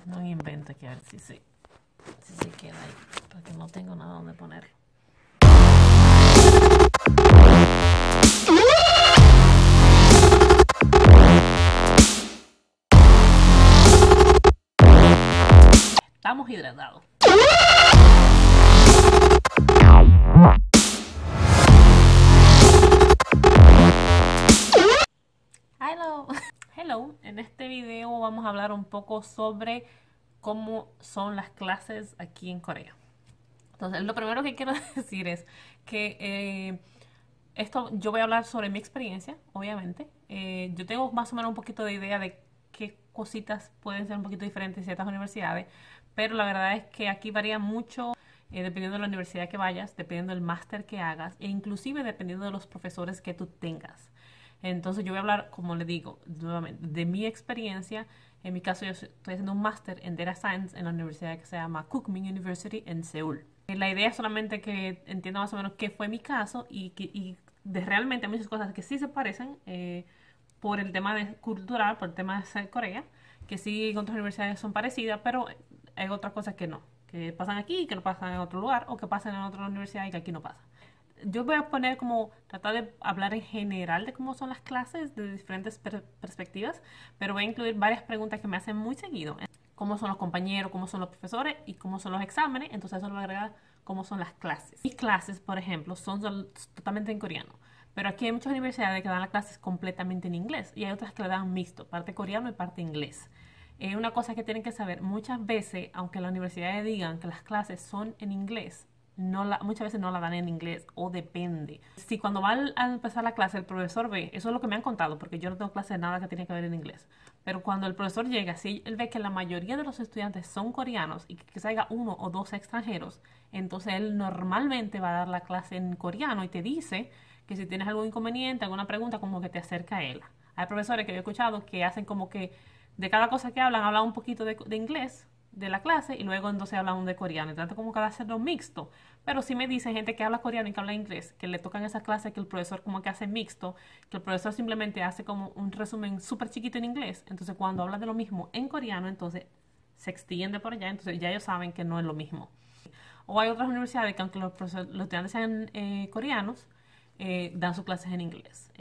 No invento aquí, a ver si se queda ahí, porque no tengo nada donde ponerlo. Estamos hidratados. Hello. Hello. En este video vamos a hablar un poco sobre cómo son las clases aquí en Corea. Entonces, lo primero que quiero decir es que esto yo voy a hablar sobre mi experiencia, obviamente. Yo tengo más o menos un poquito de idea de qué cositas pueden ser un poquito diferentes en ciertas universidades, pero la verdad es que aquí varía mucho dependiendo de la universidad que vayas, dependiendo del máster que hagas e inclusive dependiendo de los profesores que tú tengas. Entonces yo voy a hablar, como le digo, nuevamente, de mi experiencia. En mi caso yo estoy haciendo un máster en Data Science en la universidad que se llama Kookmin University en Seúl. La idea es solamente que entienda más o menos qué fue mi caso y realmente hay muchas cosas que sí se parecen por el tema cultural, por el tema de ser Corea, que sí en otras universidades son parecidas, pero hay otras cosas que no, que pasan aquí y que no pasan en otro lugar, o que pasan en otra universidad y que aquí no pasa. Yo voy a poner como, tratar de hablar en general de cómo son las clases de diferentes perspectivas, pero voy a incluir varias preguntas que me hacen muy seguido. Cómo son los compañeros, cómo son los profesores y cómo son los exámenes. Entonces eso lo voy a agregar cómo son las clases. Mis clases, por ejemplo, son totalmente en coreano. Pero aquí hay muchas universidades que dan las clases completamente en inglés y hay otras que le dan mixto, parte coreano y parte inglés. Una cosa que tienen que saber, muchas veces, aunque las universidades digan que las clases son en inglés, muchas veces no la dan en inglés o depende. Si cuando va a empezar la clase el profesor ve, eso es lo que me han contado porque yo no tengo clase de nada que tiene que ver en inglés, pero cuando el profesor llega, si él ve que la mayoría de los estudiantes son coreanos y que quizá haya uno o dos extranjeros, entonces él normalmente va a dar la clase en coreano y te dice que si tienes algún inconveniente, alguna pregunta, como que te acerca a él. Hay profesores que yo he escuchado que hacen como que de cada cosa que hablan un poquito de inglés de la clase y luego entonces hablan de coreano y trata como que de hacerlo mixto, pero sí me dicen gente que habla coreano y que habla inglés que le tocan esa clase que el profesor como que hace mixto, que el profesor simplemente hace como un resumen súper chiquito en inglés, entonces cuando habla de lo mismo en coreano entonces se extiende por allá, entonces ya ellos saben que no es lo mismo. O hay otras universidades que aunque los estudiantes sean coreanos dan sus clases en inglés.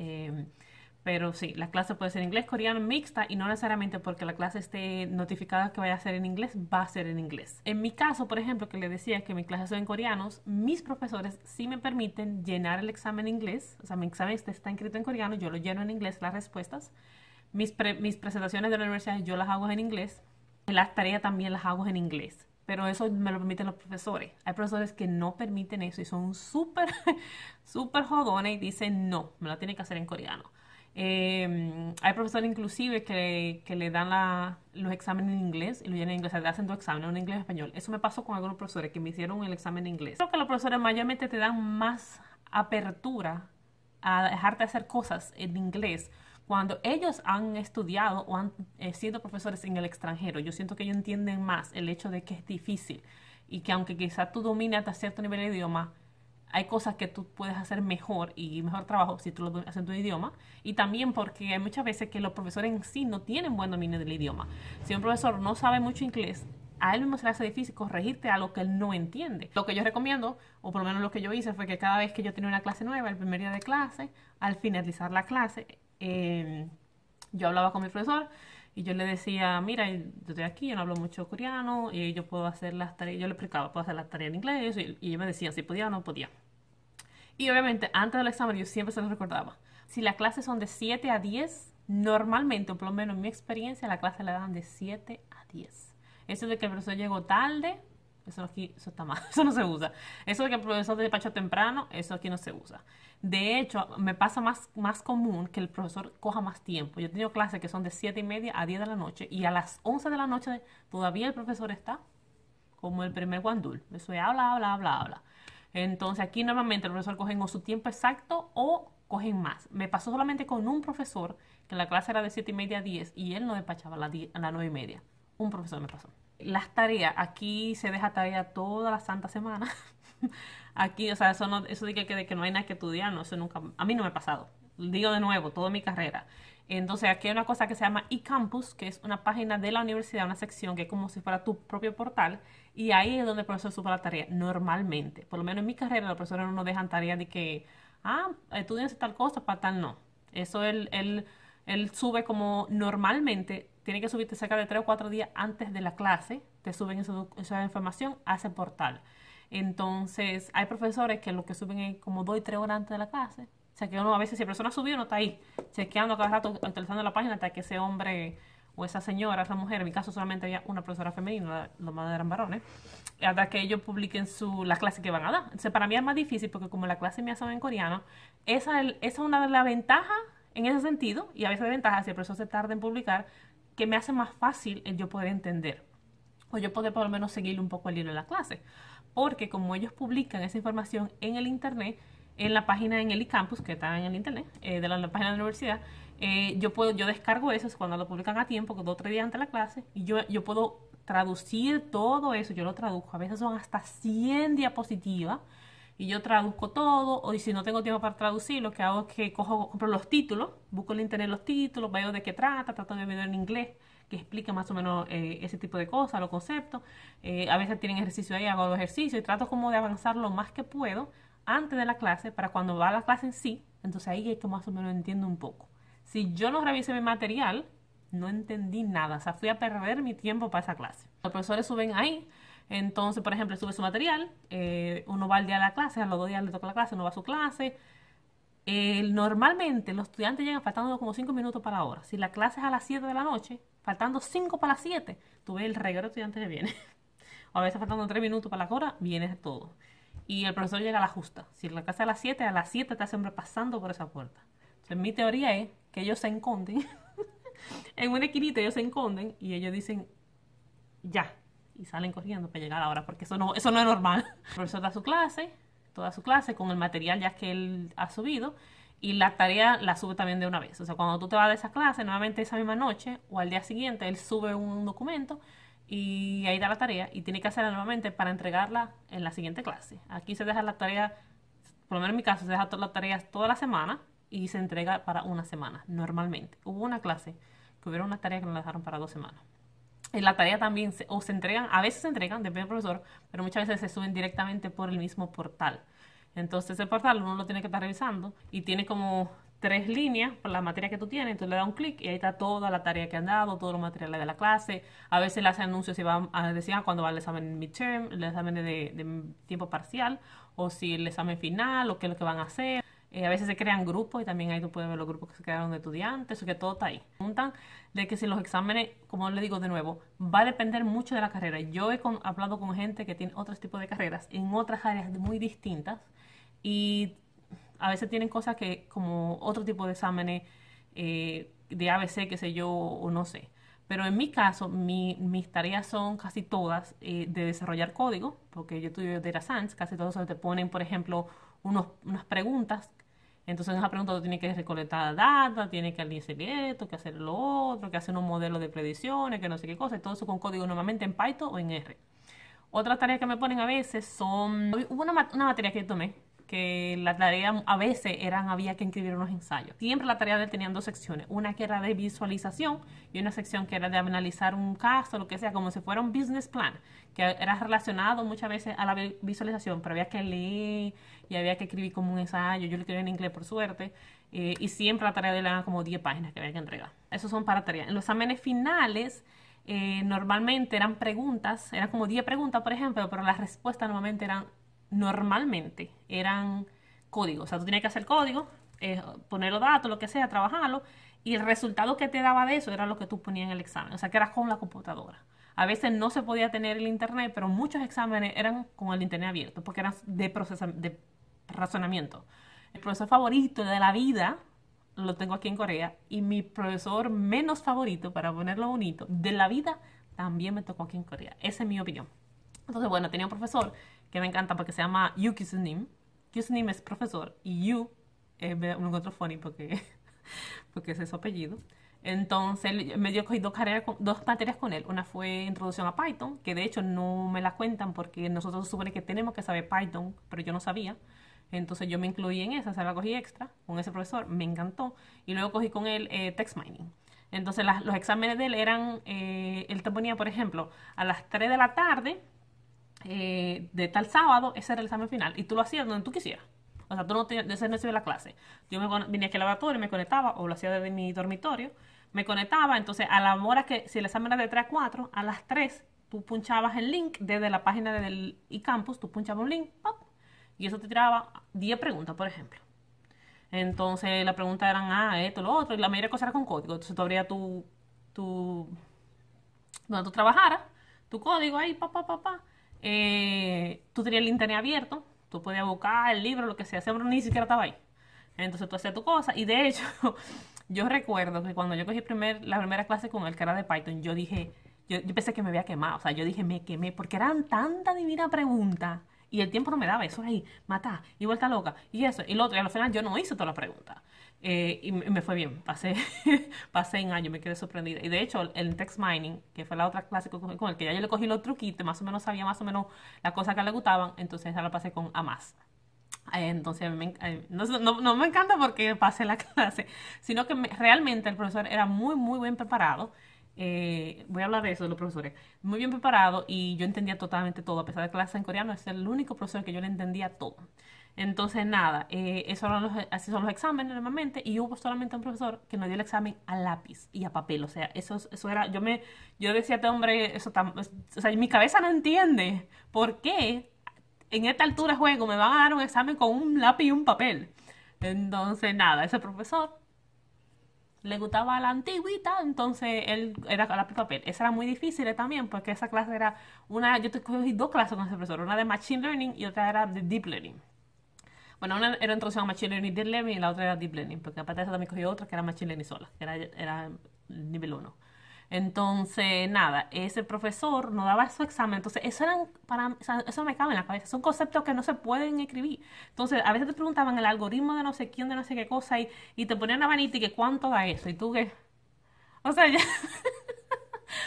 Pero sí, la clase puede ser inglés, coreano, mixta y no necesariamente porque la clase esté notificada que vaya a ser en inglés, va a ser en inglés. En mi caso, por ejemplo, que le decía que mis clases son en coreanos, mis profesores sí me permiten llenar el examen en inglés. O sea, mi examen está escrito en coreano, yo lo lleno en inglés, las respuestas. Mis presentaciones de la universidad yo las hago en inglés. Las tareas también las hago en inglés. Pero eso me lo permiten los profesores. Hay profesores que no permiten eso y son súper, súper jodones y dicen no, me lo tienen que hacer en coreano. Hay profesores inclusive que le dan los exámenes en inglés y lo llenan en inglés, o sea, hacen dos exámenes, uno en inglés y en español. Eso me pasó con algunos profesores que me hicieron el examen en inglés. Creo que los profesores mayormente te dan más apertura a dejarte hacer cosas en inglés cuando ellos han estudiado o han sido profesores en el extranjero. Yo siento que ellos entienden más el hecho de que es difícil y que aunque quizás tú domines hasta cierto nivel de idioma, hay cosas que tú puedes hacer mejor y mejor trabajo si tú lo haces en tu idioma. Y también porque hay muchas veces que los profesores en sí no tienen buen dominio del idioma. Si un profesor no sabe mucho inglés, a él mismo se le hace difícil corregirte algo que él no entiende. Lo que yo recomiendo, o por lo menos lo que yo hice, fue que cada vez que yo tenía una clase nueva, el primer día de clase, al finalizar la clase, yo hablaba con mi profesor y yo le decía, mira, yo estoy aquí, yo no hablo mucho coreano y yo puedo hacer las tareas, yo le explicaba, puedo hacer las tareas en inglés y ellos me decían si podía o no podía. Y obviamente antes del examen yo siempre se los recordaba. Si las clases son de 7 a 10, normalmente, o por lo menos en mi experiencia, la clase la dan de 7 a 10. Eso de que el profesor llegó tarde, eso aquí, eso está mal, eso no se usa. Eso de que el profesor despachó temprano, eso aquí no se usa. De hecho, me pasa más común que el profesor coja más tiempo. Yo he tenido clases que son de 7:30 a 10 de la noche y a las 11 de la noche todavía el profesor está como el primer guandul. Eso es habla. Entonces aquí normalmente el profesor cogen o su tiempo exacto o cogen más. Me pasó solamente con un profesor que la clase era de 7:30 a 10 y él no despachaba a las 9:30. Un profesor me pasó. Las tareas, aquí se deja tarea toda la santa semana. Aquí, o sea, eso de que no hay nada que estudiar, no, eso nunca, a mí no me ha pasado. digo de nuevo, toda mi carrera. Entonces aquí hay una cosa que se llama eCampus, que es una página de la universidad, una sección que es como si fuera tu propio portal, y ahí es donde el profesor sube la tarea, normalmente. Por lo menos en mi carrera los profesores no nos dejan tarea de que, estudianse tal cosa, para tal no. Eso él sube como normalmente, tiene que subirte cerca de 3 o 4 días antes de la clase, te suben esa información a ese portal. Entonces, hay profesores que lo que suben es como 2 y 3 horas antes de la clase. O sea, que uno a veces, si la persona subió, uno está ahí, chequeando cada rato, actualizando la página hasta que ese hombre o esa señora, esa mujer, en mi caso solamente había una profesora femenina, los demás eran varones, hasta que ellos publiquen la clase que van a dar. Entonces, para mí es más difícil porque como la clase mía son en coreano, esa es una de las ventajas en ese sentido, y a veces de ventajas si el profesor se tarda en publicar, que me hace más fácil el yo poder entender o yo poder por lo menos seguir un poco el hilo de la clase. Porque como ellos publican esa información en el internet, en la página, en el eCampus, que está en el internet, de la página de la universidad, yo descargo eso cuando lo publican a tiempo, que 2 o 3 días antes de la clase, y yo puedo traducir todo eso, yo lo traduzco, a veces son hasta 100 diapositivas, y yo traduzco todo, o si no tengo tiempo para traducir, lo que hago es que compro los títulos, busco en internet los títulos, veo de qué trata, trato de ver en inglés, que explica más o menos ese tipo de cosas, los conceptos. A veces tienen ejercicio ahí, hago los ejercicios y trato como de avanzar lo más que puedo antes de la clase para cuando va a la clase en sí, entonces ahí es que más o menos entiendo un poco. Si yo no revisé mi material, no entendí nada, o sea, fui a perder mi tiempo para esa clase. Los profesores suben ahí, entonces, por ejemplo, sube su material, uno va al día de la clase, a los 2 días le toca la clase, uno va a su clase. Normalmente los estudiantes llegan faltando como 5 minutos para la hora. Si la clase es a las 7 de la noche, faltando 5 para las 7, tú ves el reguero de estudiantes que viene. O a veces faltando 3 minutos para la hora, viene todo. Y el profesor llega a la justa. Si la clase es a las 7 está siempre pasando por esa puerta. Entonces, mi teoría es que ellos se esconden. En una esquinita ellos se esconden y ellos dicen, ya. Y salen corriendo para llegar a la hora, porque eso no es normal. El profesor da toda su clase con el material ya que él ha subido, y la tarea la sube también de una vez. O sea, cuando tú te vas de esa clase, nuevamente esa misma noche o al día siguiente, él sube un documento y ahí da la tarea y tiene que hacerla nuevamente para entregarla en la siguiente clase. Aquí se deja la tarea, por lo menos en mi caso, se deja todas las tareas toda la semana y se entrega para una semana, normalmente. Hubo una clase que hubiera una tarea que nos la dejaron para 2 semanas. Y la tarea también se entregan, a veces se entregan, depende del profesor, pero muchas veces se suben directamente por el mismo portal. Entonces el portal uno lo tiene que estar revisando y tiene como 3 líneas por la materia que tú tienes, entonces le das un clic y ahí está toda la tarea que han dado, todos los materiales de la clase. A veces le hacen anuncios si van a decir cuando va el examen midterm, el examen de tiempo parcial, o si el examen final, o qué es lo que van a hacer. A veces se crean grupos y también ahí tú puedes ver los grupos que se crearon de estudiantes, o que todo está ahí. Preguntan de que si los exámenes, como les digo de nuevo, va a depender mucho de la carrera. Yo he hablado con gente que tiene otros tipos de carreras en otras áreas muy distintas y a veces tienen cosas que como otro tipo de exámenes de ABC, qué sé yo, o no sé. Pero en mi caso, mis tareas son casi todas de desarrollar código, porque yo estudio Data Science, casi todos te ponen, por ejemplo, unas preguntas. Entonces en esa pregunta tú tienes que recolectar data, tienes que hacer esto, que hacer lo otro, que hacer unos modelos de predicciones, que no sé qué cosa, y todo eso con código normalmente en Python o en R. Otra tarea que me ponen a veces son... Hubo una materia que yo tomé, que la tarea a veces había que escribir unos ensayos. Siempre la tarea de él tenían 2 secciones, una que era de visualización y una sección que era de analizar un caso, lo que sea, como si fuera un business plan, que era relacionado muchas veces a la visualización, pero había que leer y había que escribir como un ensayo. Yo lo escribí en inglés por suerte, y siempre la tarea de él era como 10 páginas que había que entregar. Esos son para tareas. En los exámenes finales normalmente eran preguntas, eran como 10 preguntas por ejemplo, pero las respuestas normalmente eran códigos. O sea, tú tenías que hacer código, poner los datos, lo que sea, trabajarlo, y el resultado que te daba de eso era lo que tú ponías en el examen. O sea, que era con la computadora. A veces no se podía tener el internet, pero muchos exámenes eran con el internet abierto, porque eran de razonamiento. El profesor favorito de la vida lo tengo aquí en Corea, y mi profesor menos favorito, para ponerlo bonito, de la vida, también me tocó aquí en Corea. Esa es mi opinión. Entonces, bueno, tenía un profesor que me encanta porque se llama Yu Kyusnim. Kyusnim es profesor y Yu me lo encuentro funny porque ese es su apellido. Entonces me dio 2 materias con él. Una fue introducción a Python, que de hecho no me la cuentan porque nosotros se supone que tenemos que saber Python, pero yo no sabía. Entonces yo me incluí en esa, se la cogí extra con ese profesor, me encantó. Y luego cogí con él text mining. Entonces los exámenes de él eran, él te ponía, por ejemplo, a las 3 de la tarde de tal sábado, ese era el examen final. Y tú lo hacías donde tú quisieras. O sea, tú no tenías, ese no se la clase. Yo vine aquí al laboratorio, me conectaba, o lo hacía desde mi dormitorio, me conectaba, entonces a la hora que, si el examen era de 3 a 4, a las 3 tú punchabas el link desde la página del eCampus, tú punchabas un link, ¡pop! Y eso te tiraba 10 preguntas, por ejemplo. Entonces las preguntas eran, esto, lo otro, y la mayoría de cosas era con código. Entonces tú abrías donde tú trabajaras, tu código ahí, tú tenías el internet abierto, tú podías buscar el libro, lo que sea, siempre ni siquiera estaba ahí. Entonces tú hacías tu cosa, y de hecho, yo recuerdo que cuando yo cogí la primera clase con él, que era de Python, yo dije, yo pensé que me había quemado, o sea, yo dije, me quemé, porque eran tanta divina pregunta, y el tiempo no me daba eso ahí, matar, y vuelta loca, y eso, y lo otro, y al final yo no hice toda la pregunta. Y me fue bien, pasé en año, me quedé sorprendida. Y de hecho, el text mining, que fue la otra clase con el que ya yo le cogí los truquitos, más o menos sabía más o menos las cosas que le gustaban, entonces ya la pasé con Amas. Entonces no me encanta porque pasé la clase, sino que realmente el profesor era muy, muy bien preparado. Voy a hablar de eso, de los profesores. Muy bien preparado y yo entendía totalmente todo. A pesar de clase en coreano, es el único profesor que yo le entendía todo. Entonces, nada, así son los exámenes normalmente. Y hubo solamente un profesor que nos dio el examen a lápiz y a papel. O sea, eso era, yo decía a este hombre, o sea, mi cabeza no entiende por qué en esta altura de juego me van a dar un examen con un lápiz y un papel. Entonces, nada, ese profesor le gustaba la antigüita, entonces él era lápiz y papel. Esa era muy difícil también, porque esa clase era yo cogí dos clases con ese profesor, una de Machine Learning y otra era de Deep Learning. Bueno, una era introducción a Machine Learning y Deep Learning y la otra era Deep Learning, porque aparte de eso también cogí otra que era Machine Learning sola, que era nivel 1. Entonces, nada, ese profesor nos daba su examen. Entonces, o sea, eso me cabe en la cabeza. Son conceptos que no se pueden escribir. Entonces, a veces te preguntaban el algoritmo de no sé quién, de no sé qué cosa, y te ponían una vanita y que cuánto da eso. Y tú que, o sea, ya,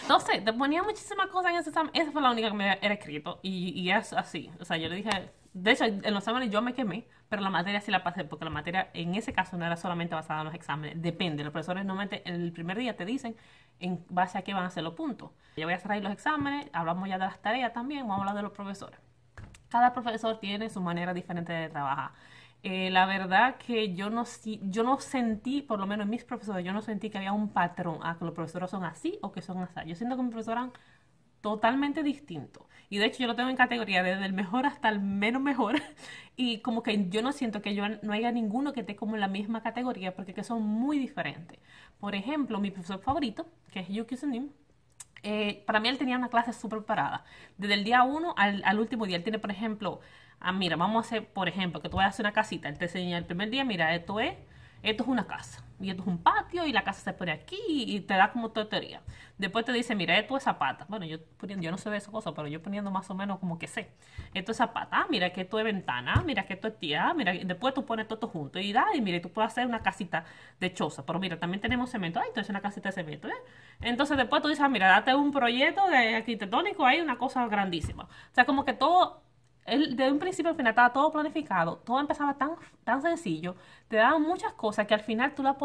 no sé, te ponía muchísimas cosas en ese examen. Esa fue la única que me era escrito. Y es así. O sea, yo le dije, de hecho, en los exámenes yo me quemé, pero la materia sí la pasé, porque la materia en ese caso no era solamente basada en los exámenes. Depende, los profesores normalmente el primer día te dicen en base a qué van a ser los puntos. Yo voy a cerrar los exámenes, hablamos ya de las tareas también, vamos a hablar de los profesores. Cada profesor tiene su manera diferente de trabajar. La verdad que yo no sentí, por lo menos en mis profesores, yo no sentí que había un patrón a que los profesores son así o que son así. Yo siento que mis profesores eran totalmente distintos. Y de hecho yo lo tengo en categoría desde el mejor hasta el menos mejor. Y como que yo no siento que yo no haya ninguno que esté como en la misma categoría porque que son muy diferentes. Por ejemplo, mi profesor favorito, que es Yuki Sunim, para mí él tenía una clase súper preparada. Desde el día 1 al último día. Él tiene, por ejemplo, mira, vamos a hacer, por ejemplo, que tú vayas a hacer una casita. Él te enseña el primer día, mira, esto es una casa. Y esto es un patio y la casa se pone aquí y te da como toda teoría. Después te dice, mira, esto es zapata. Bueno, yo no sé de esas cosas, pero yo poniendo más o menos como que sé. Esto es zapata, mira que esto es ventana, mira que esto es tía, mira, después tú pones todo esto junto y mira, tú puedes hacer una casita de choza. Pero mira, también tenemos cemento. Entonces una casita de cemento, Entonces después tú dices, mira, date un proyecto de arquitectónico, hay una cosa grandísima. O sea, como que todo de un principio al final estaba todo planificado, todo empezaba tan sencillo, te daban muchas cosas que al final tú las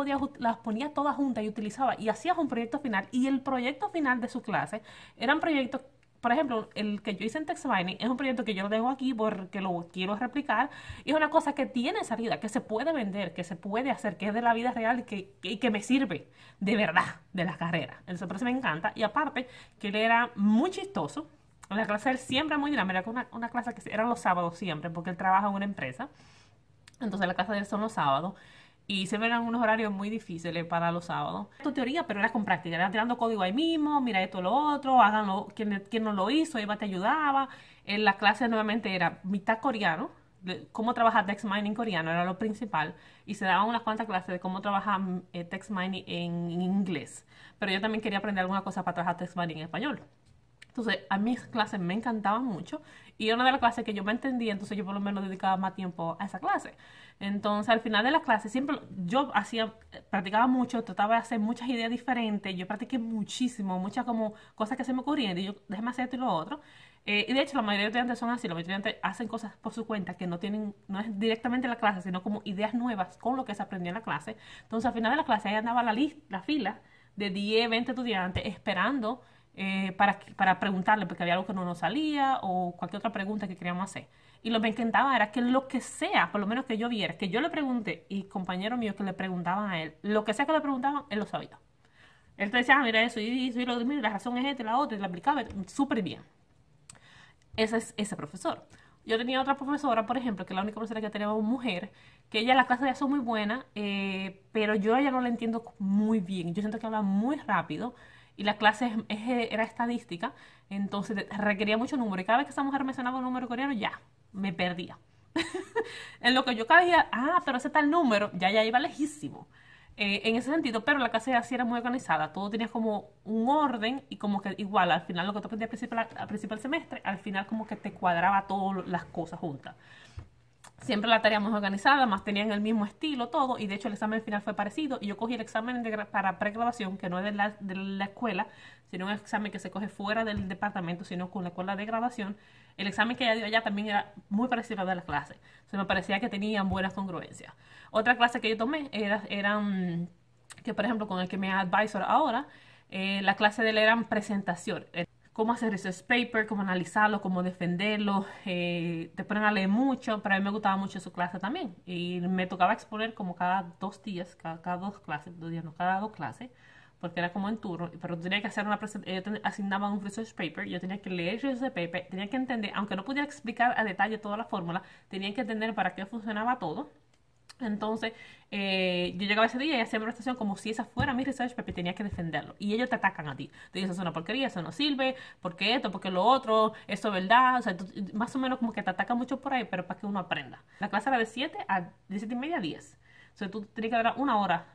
ponías todas juntas y utilizabas y hacías un proyecto final. Y el proyecto final de su clase eran proyectos, por ejemplo, el que yo hice en Text Mining es un proyecto que yo lo dejo aquí porque lo quiero replicar y es una cosa que tiene salida, que se puede vender, que se puede hacer, que es de la vida real y que me sirve de verdad de la carrera. Eso por eso me encanta. Y aparte que él era muy chistoso. La clase de él siempre muy dinámica, era una clase que eran los sábados siempre, porque él trabaja en una empresa. Entonces la clase de él son los sábados. Y siempre eran unos horarios muy difíciles para los sábados. Tu teoría, pero era con práctica. Era tirando código ahí mismo, mira esto, lo otro, háganlo, quien no lo hizo, Eva te ayudaba. En la clase nuevamente era mitad coreano, cómo trabajar text mining coreano era lo principal. Y se daban unas cuantas clases de cómo trabajar text mining en inglés. Pero yo también quería aprender alguna cosa para trabajar text mining en español. Entonces, a mis clases me encantaban mucho y era una de las clases que yo me entendía, entonces yo por lo menos dedicaba más tiempo a esa clase. Entonces, al final de la clase, siempre yo practicaba mucho, trataba de hacer muchas ideas diferentes, yo practiqué muchísimo, muchas como cosas que se me ocurrían, y yo, déjame hacer esto y lo otro. Y de hecho la mayoría de estudiantes son así, la mayoría de estudiantes hacen cosas por su cuenta que no es directamente en la clase, sino como ideas nuevas con lo que se aprendió en la clase. Entonces al final de la clase ahí andaba la fila de 10, 20 estudiantes esperando para preguntarle, porque había algo que no nos salía o cualquier otra pregunta que queríamos hacer. Y lo que me encantaba era que lo que sea, por lo menos que yo viera, que yo le pregunté y compañeros míos que le preguntaban a él, lo que sea que le preguntaban, él lo sabía. Él te decía, mira eso, y lo, mira, la razón es esta, la otra, y la aplicaba súper bien. Ese es ese profesor. Yo tenía otra profesora, por ejemplo, que es la única profesora que teníamos mujer, que ella la clase de son muy buena, pero yo a ella no la entiendo muy bien. Yo siento que habla muy rápido y la clase era estadística, entonces requería mucho número. Y cada vez que esa mujer mencionaba un número coreano, ya, me perdía. En lo que yo cada día, pero ese tal número, ya iba lejísimo. En ese sentido, pero la clase así era muy organizada, todo tenía como un orden y como que igual, al final lo que tú aprendías al principio del semestre, al final como que te cuadraba todas las cosas juntas. Siempre la tarea más organizada, más tenían el mismo estilo, todo, y de hecho el examen final fue parecido, y yo cogí el examen para pregraduación, que no es de la escuela, sino un examen que se coge fuera del departamento, sino con la escuela de graduación. El examen que ella dio allá también era muy parecido al de la clase, se me parecía que tenían buenas congruencias. Otra clase que yo tomé eran, que por ejemplo con el que me advisor ahora, la clase de él eran presentación, cómo hacer research paper, cómo analizarlo, cómo defenderlo. Te ponen a leer mucho, pero a mí me gustaba mucho su clase también. Y me tocaba exponer como cada 2 días, cada 2 clases, 2 días, no, cada 2 clases, porque era como en turno, pero tenía que hacer una presentación, ellos asignaban un research paper, yo tenía que leer el research paper, tenía que entender, aunque no pudiera explicar a detalle toda la fórmula, tenía que entender para qué funcionaba todo. Entonces, yo llegaba ese día y hacía mi presentación como si esa fuera mi research paper, tenía que defenderlo. Y ellos te atacan a ti. Te dicen, eso es una porquería, eso no sirve, porque esto, porque lo otro, eso es verdad. O sea, más o menos como que te atacan mucho por ahí, pero para que uno aprenda. La clase era de 7 a 7 y media a 10. O sea, tú tenías que durar 1 hora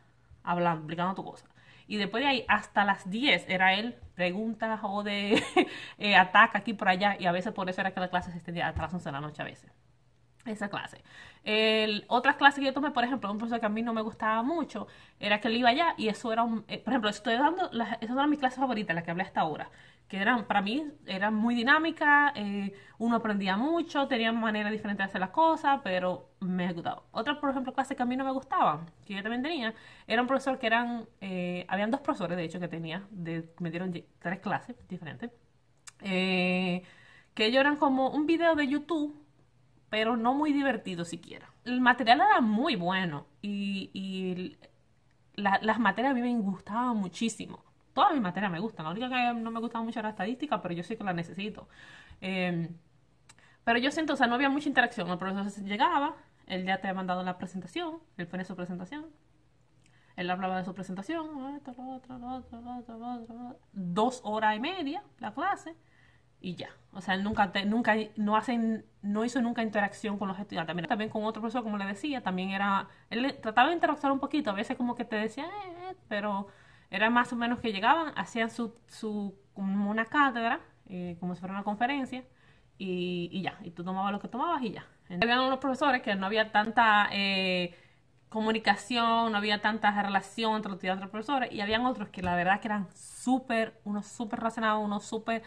hablando, explicando tu cosa. Y después de ahí, hasta las 10 era él, preguntas o de ataca aquí por allá. Y a veces por eso era que la clase se extendía hasta las 11 de la noche a veces. Esa clase. Otras clases que yo tomé, por ejemplo, un profesor que a mí no me gustaba mucho, era que él iba allá y eso era por ejemplo, estoy dando, esas eran mis clases favoritas, las que hablé hasta ahora, que eran, para mí, eran muy dinámicas, uno aprendía mucho, tenían manera diferente de hacer las cosas, pero me gustaba. Otra, por ejemplo, clase que a mí no me gustaban, que yo también tenía, era un profesor que habían 2 profesores, de hecho, que tenía, me dieron 3 clases diferentes, que ellos eran como un video de YouTube, pero no muy divertido siquiera. El material era muy bueno y las materias a mí me gustaban muchísimo. Todas mis materias me gustan. La única que no me gustaba mucho era la estadística, pero yo sí que la necesito. Eh, pero yo siento, o sea, no había mucha interacción. El profesor llegaba, él ya te había mandado la presentación, él ponía su presentación, él hablaba de su presentación, esto, lo otro, lo otro, lo otro, lo otro, lo otro. 2 horas y media la clase y ya. O sea, él no hizo nunca interacción con los estudiantes. Mira, también con otro profesor, como le decía, también él trataba de interactuar un poquito, a veces como que te decía, pero era más o menos que llegaban, hacían como una cátedra, como si fuera una conferencia, y ya, y tú tomabas lo que tomabas y ya. Había unos profesores que no había tanta comunicación, no había tanta relación entre los estudiantes y los profesores, y habían otros que la verdad que eran unos súper relacionados, unos súper,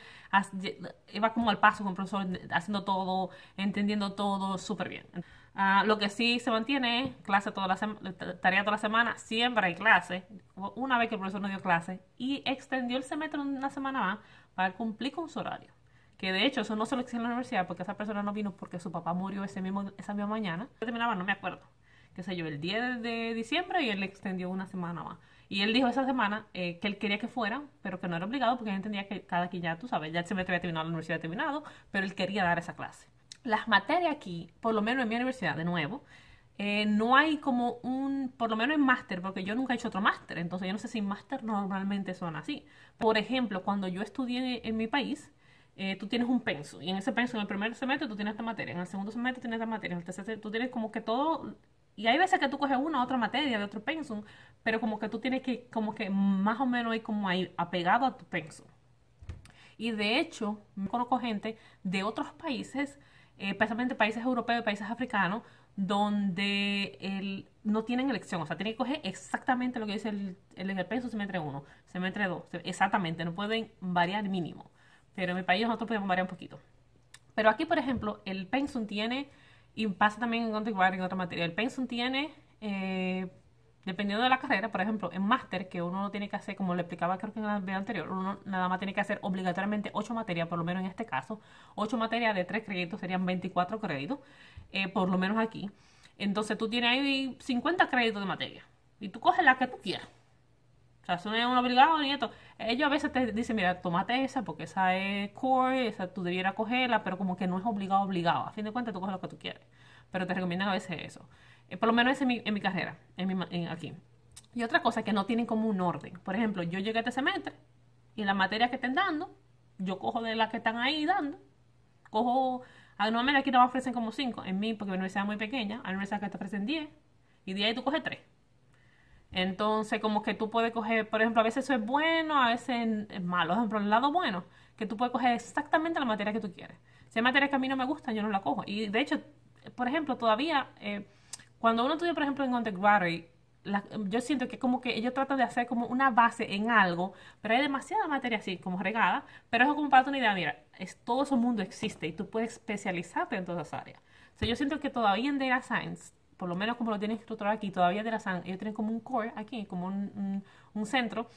iba como al paso con el profesor, haciendo todo, entendiendo todo súper bien. Lo que sí se mantiene es clase toda tarea toda la semana, siempre hay clase. Una vez que el profesor no dio clase y extendió el semestre una semana más para cumplir con su horario. Que de hecho eso no se lo hicieron en la universidad porque esa persona no vino porque su papá murió esa misma mañana. Terminaba, no me acuerdo, qué sé yo, el 10 de diciembre y él le extendió una semana más. Y él dijo esa semana que él quería que fuera, pero que no era obligado porque él entendía que cada quien ya, tú sabes, ya el semestre había terminado, la universidad había terminado, pero él quería dar esa clase. Las materias aquí, por lo menos en mi universidad, de nuevo, no hay como por lo menos en máster, porque yo nunca he hecho otro máster, entonces yo no sé si máster normalmente son así. Por ejemplo, cuando yo estudié en mi país, tú tienes un pensum, y en ese pensum, en el primer semestre tú tienes esta materia, en el segundo semestre tienes esta materia, en el tercer semestre tú tienes como que todo, y hay veces que tú coges una u otra materia de otro pensum, pero como que tú tienes que, como que más o menos ir como ahí, apegado a tu pensum. Y de hecho, me conozco gente de otros países, especialmente países europeos y países africanos, donde no tienen elección. O sea, tienen que coger exactamente lo que dice el pensum semestre 1, semestre 2. Exactamente, no pueden variar mínimo. Pero en mi país nosotros podemos variar un poquito. Pero aquí, por ejemplo, el pensum tiene, y pasa también en undergrad en otra materia, el pensum tiene, dependiendo de la carrera, por ejemplo, en máster, que uno no tiene que hacer, como le explicaba creo que en el video anterior, uno nada más tiene que hacer obligatoriamente 8 materias, por lo menos en este caso, 8 materias de 3 créditos serían 24 créditos, por lo menos aquí. Entonces tú tienes ahí 50 créditos de materia, y tú coges la que tú quieras. O sea, eso no es un obligado ni esto. Ellos a veces te dicen, mira, tómate esa porque esa es core, esa tú debieras cogerla, pero como que no es obligado, obligado. A fin de cuentas, tú coges lo que tú quieres. Pero te recomiendan a veces eso. Por lo menos es en mi carrera, aquí. Y otra cosa que no tienen como un orden. Por ejemplo, yo llegué a este semestre y las materias que estén dando, yo cojo de las que están ahí dando, cojo, normalmente aquí te ofrecen como 5, en mí, porque la universidad es muy pequeña, hay universidades que te ofrecen 10, y de ahí tú coges 3. Entonces, como que tú puedes coger, por ejemplo, a veces eso es bueno, a veces es malo. Por ejemplo, el lado bueno, que tú puedes coger exactamente la materia que tú quieres. Si hay materias que a mí no me gustan, yo no la cojo. Y de hecho, por ejemplo, todavía, cuando uno estudia, por ejemplo, en undergraduate, yo siento que como que ellos tratan de hacer como una base en algo, pero hay demasiada materia así, como regada, pero eso como para darte una idea, mira, todo ese mundo existe y tú puedes especializarte en todas esas áreas. O sea, yo siento que todavía en Data Science, por lo menos como lo tienen estructurado aquí, todavía Data Science, ellos tienen como un core aquí, como un centro,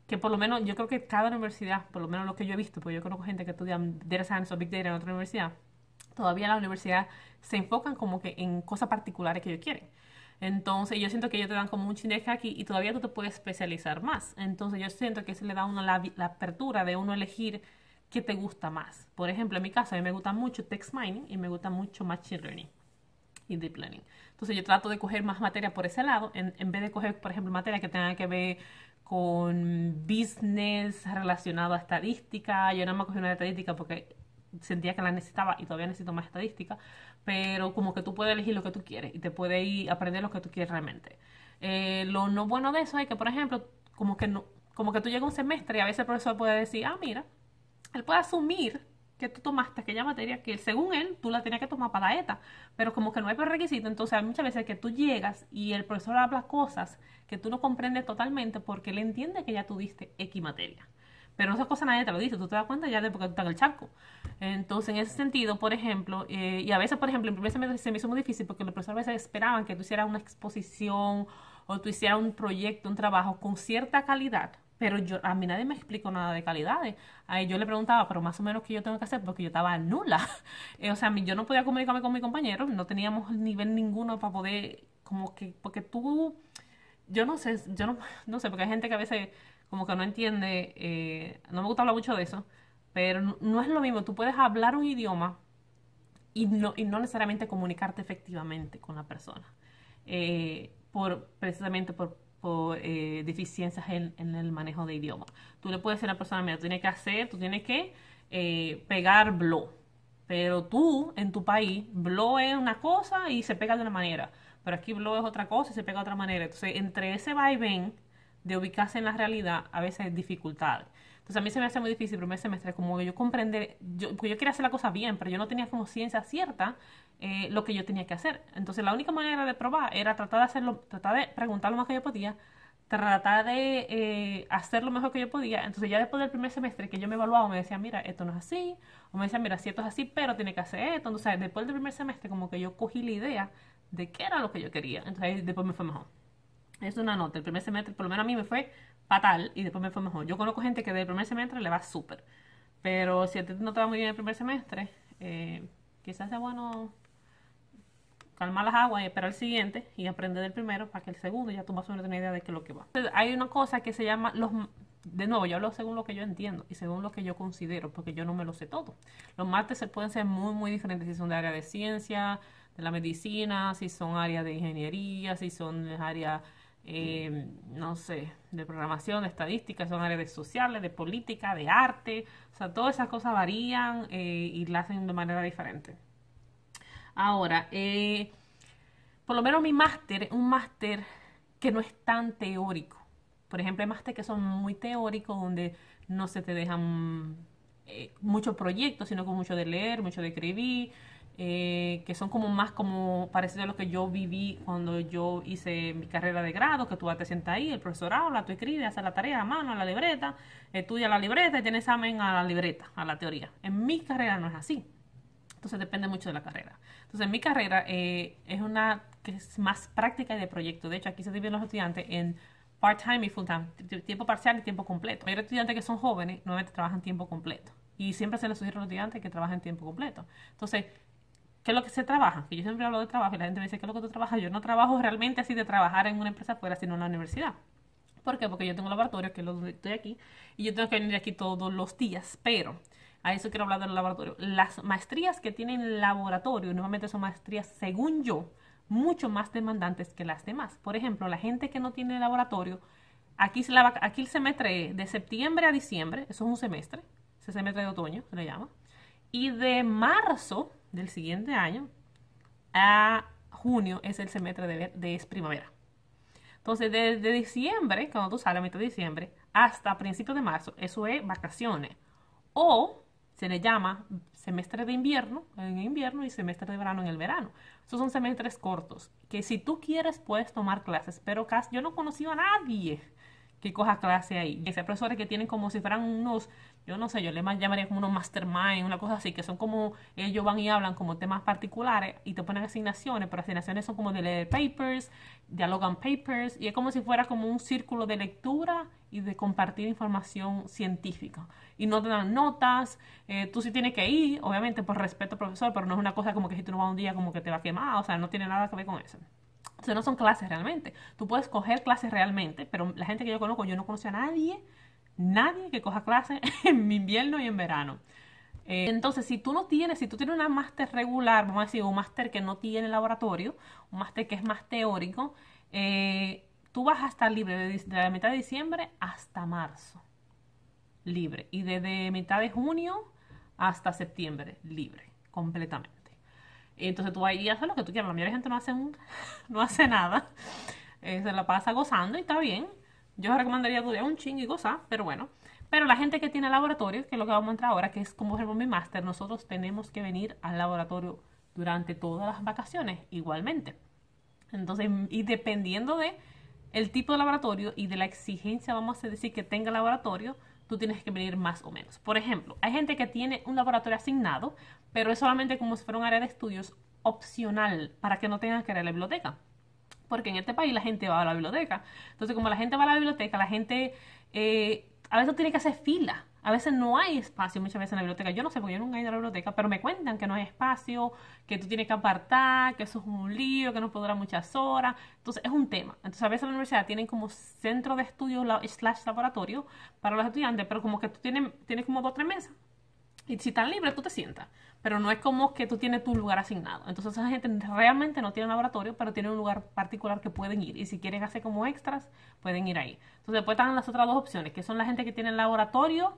que por lo menos yo creo que cada universidad, por lo menos lo que yo he visto, porque yo conozco gente que estudia Data Science o Big Data en otra universidad, todavía la universidad se enfocan como que en cosas particulares que ellos quieren. Entonces yo siento que ellos te dan como un chindeje aquí y todavía tú te puedes especializar más. Entonces yo siento que eso le da a uno la apertura de uno elegir qué te gusta más. Por ejemplo, en mi caso a mí me gusta mucho text mining y me gusta mucho machine learning y deep learning. Entonces yo trato de coger más materia por ese lado en vez de coger, por ejemplo, materia que tenga que ver con business relacionado a estadística. Yo nada más cogí una de estadística porque sentía que la necesitaba y todavía necesito más estadística, pero como que tú puedes elegir lo que tú quieres y te puedes ir a aprender lo que tú quieres realmente. Lo no bueno de eso es que, por ejemplo, como que no, como que tú llegas un semestre y a veces el profesor puede decir, ah, mira, él puede asumir que tú tomaste aquella materia que según él tú la tenías que tomar para la ETA, pero como que no hay prerequisito, entonces hay muchas veces que tú llegas y el profesor habla cosas que tú no comprendes totalmente porque él entiende que ya tú diste X materia. Pero no esas cosas nadie te lo dice, tú te das cuenta ya de porque tú estás en el charco. Entonces, en ese sentido, por ejemplo, y a veces, por ejemplo, en primer semestre se me hizo muy difícil porque los profesores a veces esperaban que tú hicieras una exposición o tú hicieras un proyecto, un trabajo con cierta calidad, pero a mí nadie me explicó nada de calidades. Yo le preguntaba, pero más o menos qué yo tengo que hacer porque yo estaba nula. O sea, yo no podía comunicarme con mis compañeros, no teníamos nivel ninguno para poder, como que, porque tú, yo no sé, no sé, porque hay gente que a veces como que no entiende, no me gusta hablar mucho de eso, pero no es lo mismo, tú puedes hablar un idioma y no necesariamente comunicarte efectivamente con la persona, precisamente por deficiencias en el manejo de idioma. Tú le puedes decir a la persona, mira, tú tienes que pegar blow, pero tú, en tu país, blow es una cosa y se pega de una manera, pero aquí blow es otra cosa y se pega de otra manera. Entonces, entre ese vaivén de ubicarse en la realidad, a veces hay dificultades. Entonces a mí se me hace muy difícil el primer semestre, como que yo comprender, porque yo quería hacer la cosa bien, pero yo no tenía como ciencia cierta lo que yo tenía que hacer. Entonces la única manera de probar era tratar de hacerlo, tratar de preguntar lo más que yo podía, tratar de hacer lo mejor que yo podía. Entonces ya después del primer semestre que yo me evaluaba, me decía, mira, esto no es así, o me decía, mira, si esto es así, pero tiene que hacer esto. Entonces después del primer semestre como que yo cogí la idea de qué era lo que yo quería. Entonces ahí después me fue mejor. Es una nota. El primer semestre, por lo menos a mí me fue fatal y después me fue mejor. Yo conozco gente que del primer semestre le va súper. Pero si a ti no te va muy bien el primer semestre, quizás sea bueno calmar las aguas y esperar el siguiente y aprender del primero para que el segundo ya tú más o menos tengas idea de qué es lo que va. Entonces, hay una cosa que se llama de nuevo, yo hablo según lo que yo entiendo y según lo que yo considero, porque yo no me lo sé todo. Los másteres pueden ser muy, muy diferentes si son de área de ciencia, de la medicina, si son áreas de ingeniería, si son áreas no sé, de programación, de estadística, son áreas de sociales, de política, de arte, o sea, todas esas cosas varían y la hacen de manera diferente. Ahora, por lo menos mi máster es un máster que no es tan teórico. Por ejemplo, hay máster que son muy teóricos, donde no se te dejan muchos proyectos, sino con mucho de leer, mucho de escribir, que son como más como parecido a lo que yo viví cuando yo hice mi carrera de grado, que tú te sientas ahí, el profesor habla, tú escribes, haces la tarea a mano, a la libreta, estudia la libreta y tienes examen a la libreta, a la teoría. En mi carrera no es así. Entonces depende mucho de la carrera. Entonces mi carrera es una que es más práctica y de proyecto. De hecho, aquí se dividen los estudiantes en part-time y full-time, tiempo parcial y tiempo completo. Hay estudiantes que son jóvenes, nuevamente trabajan tiempo completo. Y siempre se les sugiere a los estudiantes que trabajen tiempo completo. Entonces, ¿qué es lo que se trabaja? Que yo siempre hablo de trabajo y la gente me dice, ¿qué es lo que tú trabajas? Yo no trabajo realmente así de trabajar en una empresa fuera, sino en la universidad. ¿Por qué? Porque yo tengo un laboratorio, que es lo donde estoy aquí, y yo tengo que venir aquí todos los días, pero a eso quiero hablar del laboratorio. Las maestrías que tienen laboratorio normalmente son maestrías, según yo, mucho más demandantes que las demás. Por ejemplo, la gente que no tiene laboratorio, aquí el semestre es de septiembre a diciembre, eso es un semestre, ese semestre de otoño se le llama, y de marzo del siguiente año a junio es el semestre de primavera. Entonces, desde diciembre, cuando tú sales a mitad de diciembre, hasta principios de marzo, eso es vacaciones. O se le llama semestre de invierno en el invierno y semestre de verano en el verano. Esos son semestres cortos, que si tú quieres puedes tomar clases, pero casi yo no conocí a nadie que coja clase ahí. Que sea profesores que tienen como si fueran unos, yo no sé, yo le llamaría como unos mastermind, una cosa así, que son como, ellos van y hablan como temas particulares y te ponen asignaciones, pero asignaciones son como de leer papers, dialogan papers, y es como si fuera como un círculo de lectura y de compartir información científica. Y no te dan notas, tú sí tienes que ir, obviamente por respeto al profesor, pero no es una cosa como que si tú no vas un día como que te va a quemar, o sea, no tiene nada que ver con eso. O sea, no son clases realmente. Tú puedes coger clases realmente, pero la gente que yo conozco, yo no conozco a nadie que coja clases en invierno y en verano. Entonces, si tú tienes una máster regular, vamos a decir, un máster que no tiene laboratorio, un máster que es más teórico, tú vas a estar libre de la mitad de diciembre hasta marzo, libre. Y desde mitad de junio hasta septiembre, libre, completamente. Entonces tú ahí haces lo que tú quieras. La mayoría de gente no hace nada. Se la pasa gozando y está bien. Yo recomendaría estudiar un ching y gozar, pero bueno. Pero la gente que tiene laboratorio, que es lo que vamos a entrar ahora, que es como por ejemplo mi máster, nosotros tenemos que venir al laboratorio durante todas las vacaciones, igualmente. Entonces, y dependiendo de el tipo de laboratorio y de la exigencia, vamos a decir, que tenga laboratorio, tú tienes que venir más o menos. Por ejemplo, hay gente que tiene un laboratorio asignado, pero es solamente como si fuera un área de estudios opcional para que no tengan que ir a la biblioteca. Porque en este país la gente va a la biblioteca. Entonces, como la gente va a la biblioteca, la gente a veces tiene que hacer fila. A veces no hay espacio muchas veces en la biblioteca. Yo no sé porque yo nunca he ido a la biblioteca, pero me cuentan que no hay espacio, que tú tienes que apartar, que eso es un lío, que no puede durar muchas horas. Entonces es un tema. Entonces a veces en la universidad tienen como centro de estudio / laboratorio para los estudiantes, pero como que tú tienes como 2 o 3 mesas. Y si están libres, tú te sientas. Pero no es como que tú tienes tu lugar asignado. Entonces esa gente realmente no tiene un laboratorio, pero tiene un lugar particular que pueden ir. Y si quieren hacer como extras, pueden ir ahí. Entonces después están las otras 2 opciones, que son la gente que tiene el laboratorio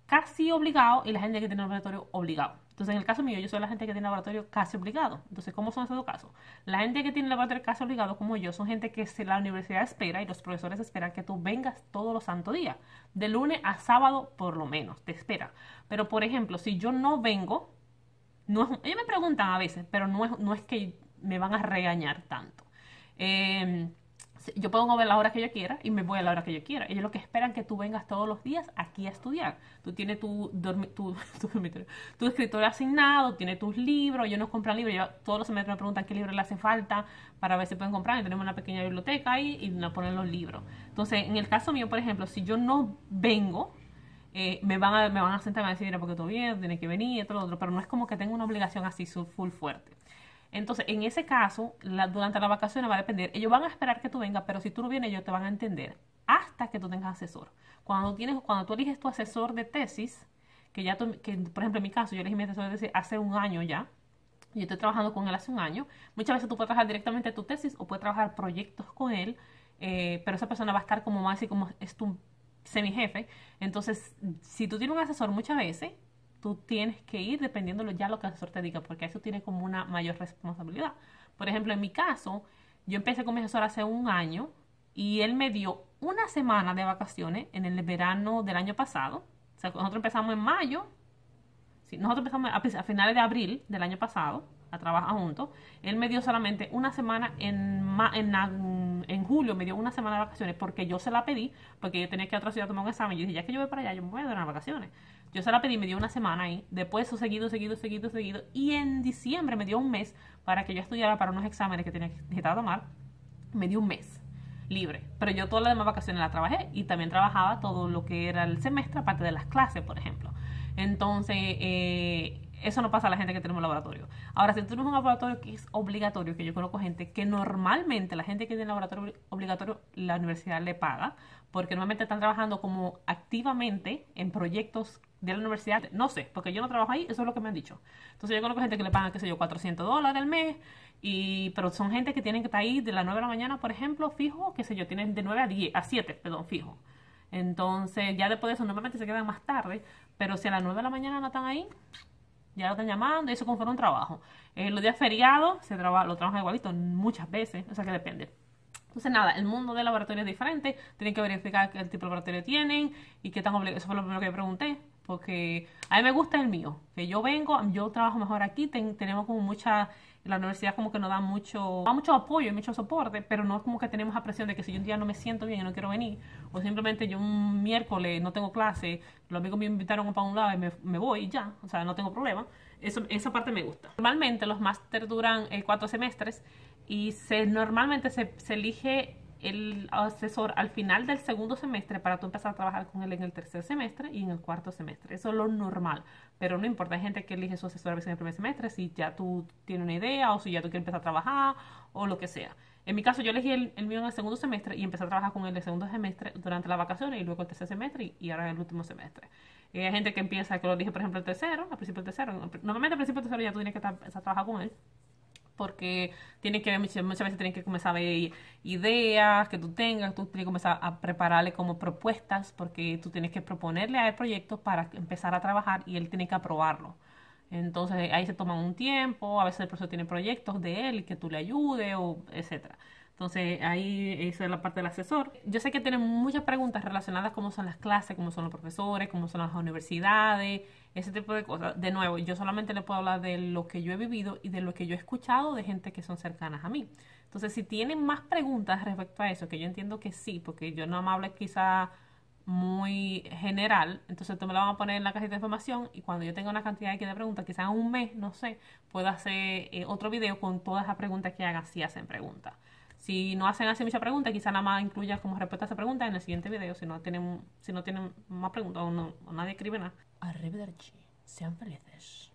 casi obligado y la gente que tiene el laboratorio obligado. Entonces, en el caso mío, yo soy la gente que tiene el laboratorio casi obligado. Entonces, ¿cómo son esos 2 casos? La gente que tiene el laboratorio casi obligado, como yo, son gente que la universidad espera y los profesores esperan que tú vengas todos los santos días. De lunes a sábado, por lo menos, te espera. Pero, por ejemplo, si yo no vengo, ellos me preguntan a veces, pero no es que me van a regañar tanto. Yo puedo ver la hora que yo quiera y me voy a la hora que yo quiera. Ellos lo que esperan es que tú vengas todos los días aquí a estudiar. Tú tienes tu escritorio asignado, tienes tus libros, ellos nos compran libros. Todos los semestres me preguntan qué libros les hace falta para ver si pueden comprar. Y tenemos una pequeña biblioteca ahí y nos ponen los libros. Entonces, en el caso mío, por ejemplo, si yo no vengo, me van a sentar y me van a decir, mira, porque todo bien, tienes que venir, todo lo otro. Pero no es como que tengo una obligación así full fuerte. Entonces, en ese caso, durante las vacaciones va a depender. Ellos van a esperar que tú vengas, pero si tú no vienes, ellos te van a entender hasta que tú tengas asesor. Cuando tú eliges tu asesor de tesis, por ejemplo, en mi caso, yo elegí mi asesor de tesis hace un año ya. Yo estoy trabajando con él hace un año. Muchas veces tú puedes trabajar directamente tu tesis o puedes trabajar proyectos con él, pero esa persona va a estar como más así como es tu semi-jefe. Entonces, si tú tienes un asesor muchas veces, tú tienes que ir dependiendo ya lo que el asesor te diga, porque eso tiene como una mayor responsabilidad. Por ejemplo, en mi caso, yo empecé con mi asesor hace un año y él me dio una semana de vacaciones en el verano del año pasado. O sea, nosotros empezamos en mayo, sí, nosotros empezamos a finales de abril del año pasado, a trabajar juntos, él me dio solamente una semana en julio, me dio una semana de vacaciones porque yo se la pedí, porque yo tenía que ir a otra ciudad a tomar un examen. Yo dije, ya que yo voy para allá, yo me voy a dar unas vacaciones. Yo se la pedí, me dio una semana ahí, después eso seguido, y en diciembre me dio un mes para que yo estudiara para unos exámenes que necesitaba tomar. Me dio un mes libre, pero yo todas las demás vacaciones las trabajé y también trabajaba todo lo que era el semestre, aparte de las clases, por ejemplo. Entonces, eso no pasa a la gente que tenemos un laboratorio. Ahora, si tú tienes un laboratorio que es obligatorio, que yo conozco gente que normalmente la gente que tiene laboratorio obligatorio, la universidad le paga, porque normalmente están trabajando como activamente en proyectos de la universidad. No sé, porque yo no trabajo ahí, eso es lo que me han dicho. Entonces, yo conozco gente que le pagan, qué sé yo, $400 al mes, pero son gente que tienen que estar ahí de las 9 de la mañana, por ejemplo, fijo, qué sé yo, tienen de 9 a 7, perdón, fijo. Entonces, ya después de eso, normalmente se quedan más tarde, pero si a las 9 de la mañana no están ahí, ya lo están llamando y eso como fuera un trabajo. Los días feriados lo trabajan igualito muchas veces, o sea que depende. Entonces nada, el mundo del laboratorio es diferente, tienen que verificar qué tipo de laboratorio tienen y qué tan obligado. Eso fue lo primero que pregunté, porque a mí me gusta el mío, que yo yo trabajo mejor aquí, tenemos como la universidad como que nos da mucho apoyo y mucho soporte, pero no es como que tenemos la presión de que si yo un día no me siento bien y no quiero venir, o simplemente yo un miércoles no tengo clase, los amigos me invitaron para un lado y me voy y ya, o sea, no tengo problema. Esa parte me gusta. Normalmente los máster duran 4 semestres y normalmente se elige el asesor al final del segundo semestre para tú empezar a trabajar con él en el tercer semestre y en el cuarto semestre. Eso es lo normal, pero no importa. Hay gente que elige su asesor a veces en el primer semestre si ya tú tienes una idea o si ya tú quieres empezar a trabajar o lo que sea. En mi caso yo elegí el mío en el segundo semestre y empecé a trabajar con él el segundo semestre durante las vacaciones y luego el tercer semestre y ahora el último semestre. Hay gente que empieza, que lo elige por ejemplo el tercero, al principio del tercero. Normalmente al principio del tercero ya tú tienes que empezar a trabajar con él, porque tiene que muchas veces tienes que comenzar a ver ideas que tú tengas, tú tienes que comenzar a prepararle como propuestas, porque tú tienes que proponerle a él proyectos para empezar a trabajar y él tiene que aprobarlo. Entonces ahí se toma un tiempo, a veces el profesor tiene proyectos de él que tú le ayudes, o etcétera. Entonces ahí esa es la parte del asesor. Yo sé que tienen muchas preguntas relacionadas cómo son las clases, cómo son los profesores, cómo son las universidades, ese tipo de cosas. De nuevo, yo solamente le puedo hablar de lo que yo he vivido y de lo que yo he escuchado de gente que son cercanas a mí. Entonces, si tienen más preguntas respecto a eso, que yo entiendo que sí, porque yo no me hablo quizá muy general, entonces tú me la vas a poner en la cajita de información y cuando yo tenga una cantidad de preguntas, quizá en un mes, no sé, puedo hacer otro video con todas las preguntas que hagan si hacen preguntas. Si no hacen así muchas preguntas, quizá nada más incluya como respuesta a esa pregunta en el siguiente video, si no tienen más preguntas o nadie escribe nada. Arrivederci, sean felices.